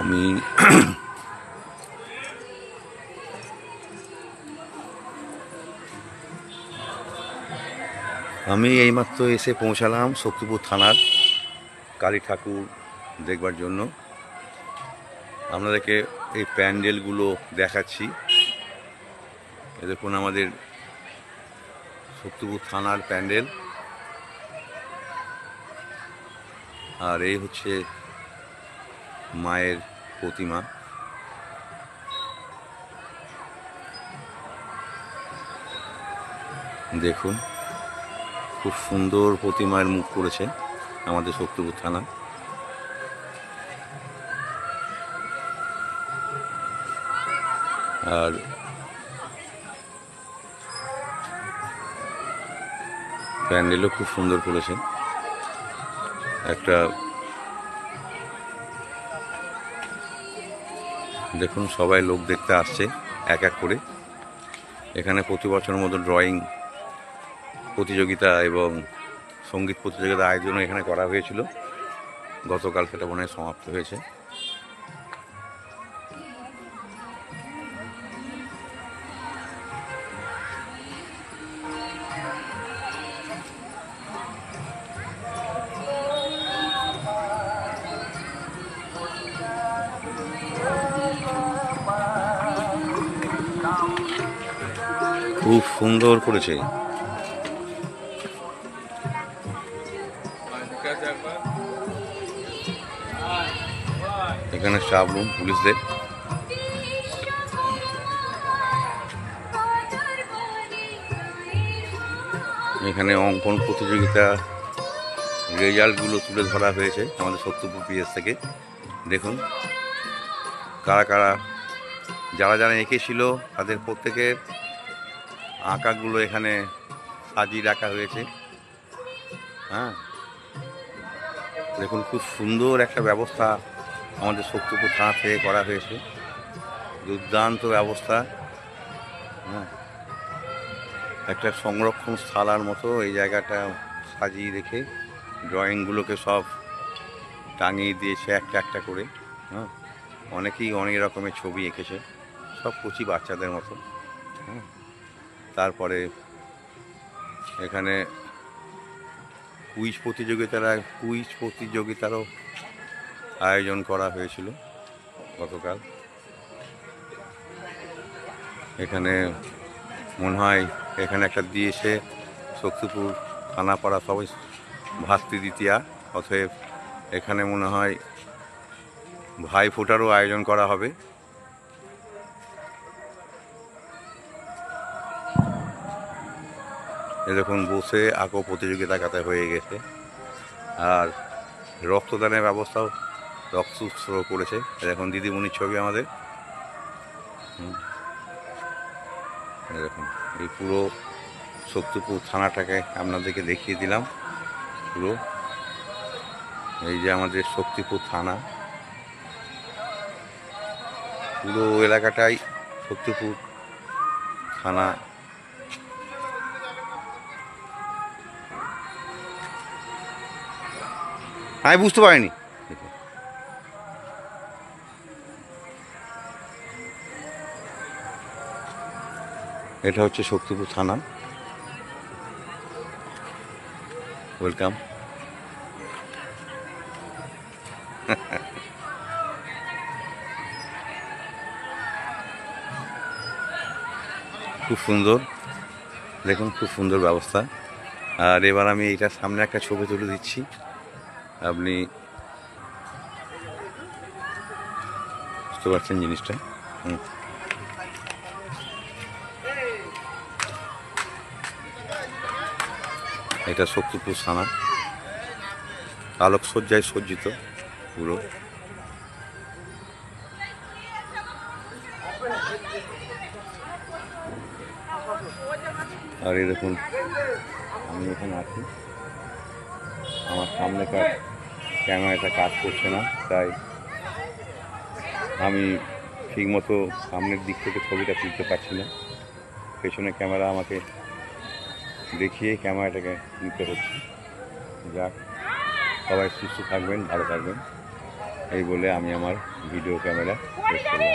আমি আমি এইমাত্র এসে পৌঁছালাম শক্তিপুর থানার কালী ঠাকুর দেখবার জন্য। আপনাদেরকে এই প্যান্ডেলগুলো দেখাচ্ছি। দেখুন আমাদের শক্তিপুর থানার প্যান্ডেল, আর এই হচ্ছে মায়ের প্রতিমা। দেখুন খুব সুন্দর প্রতিমার মুখ করেছে আমাদের শক্তিপুর থানা। আর প্যান্ডেলও খুব সুন্দর করেছে। একটা দেখুন সবাই লোক দেখতে আসছে এক এক করে। এখানে প্রতি বছরের মতো ড্রয়িং প্রতিযোগিতা এবং সঙ্গীত প্রতিযোগিতা আয়োজন এখানে করা হয়েছিল। গতকাল সেটা মনে হয় সমাপ্ত হয়েছে। খুব সুন্দর করেছে। এখানে স্টাফ রুম পুলিশদের। এখানে অঙ্কন প্রতিযোগিতা রেজাল্টগুলো তুলে ধরা হয়েছে আমাদের শক্তিপুর পিএস থেকে। দেখুন কারা কারা যারা যারা এঁকেছিল তাদের প্রত্যেকের আঁকাগুলো এখানে সাজিয়ে রাখা হয়েছে। হ্যাঁ, দেখুন খুব সুন্দর একটা ব্যবস্থা আমাদের শক্তিপুর থানা থেকে করা হয়েছে। দুর্দান্ত ব্যবস্থা। হ্যাঁ, একটা সংরক্ষণ স্থলার মতো এই জায়গাটা সাজিয়ে রেখে ড্রয়িংগুলোকে সব টাঙিয়ে দিয়েছে একটা একটা করে। হ্যাঁ, অনেকেই অনেক রকমের ছবি এঁকেছে, সব কচি বাচ্চাদের মতো। হ্যাঁ, তারপরে এখানে কুইজ প্রতিযোগিতারও আয়োজন করা হয়েছিল গতকাল। এখানে মনে হয় এখানে একটা দিয়েছে শক্তিপুর থানাপাড়া সবাই ভাতৃদ্বিতীয়া, অতএব এখানে মনে হয় ভাই ফোটারও আয়োজন করা হবে। দেখুন বসে আঁকো প্রতিযোগিতা কাতে হয়ে গেছে। আর রক্তদানের ব্যবস্থাও রক্ত উৎসর্গ করেছে। দেখুন দিদিমণির ছবি আমাদের। দেখুন এই পুরো শক্তিপুর থানাটাকে আপনাদেরকে দেখিয়ে দিলাম। পুরো এই যে আমাদের শক্তিপুর থানা, পুরো এলাকাটাই শক্তিপুর থানা। আমি বুঝতে পারিনি। এটা হচ্ছে শক্তিপুর থানা। ওয়েলকাম। খুব সুন্দর, দেখুন খুব সুন্দর ব্যবস্থা। আর এবার আমি এইটার সামনে একটা ছবি তুলে দিচ্ছি, আপনি বুঝতে পারছেন জিনিসটা। এটা শক্তিপুর থানা, আলোকসজ্জায় সজ্জিত পুরো। আর এই দেখুন আমি এখানে আছি, আমার সামনেকার ক্যামেরাটা কাজ করছে না, তাই আমি ঠিকমতো সামনের দিক থেকে ছবিটা তুলতে পারছি না। পেছনে ক্যামেরা আমাকে দেখিয়ে ক্যামেরাটাকে নিতে হচ্ছে। যাক, সবাই সুস্থ থাকবেন, ভালো থাকবেন। এই বলে আমি আমার ভিডিও ক্যামেরা শেষ করলাম।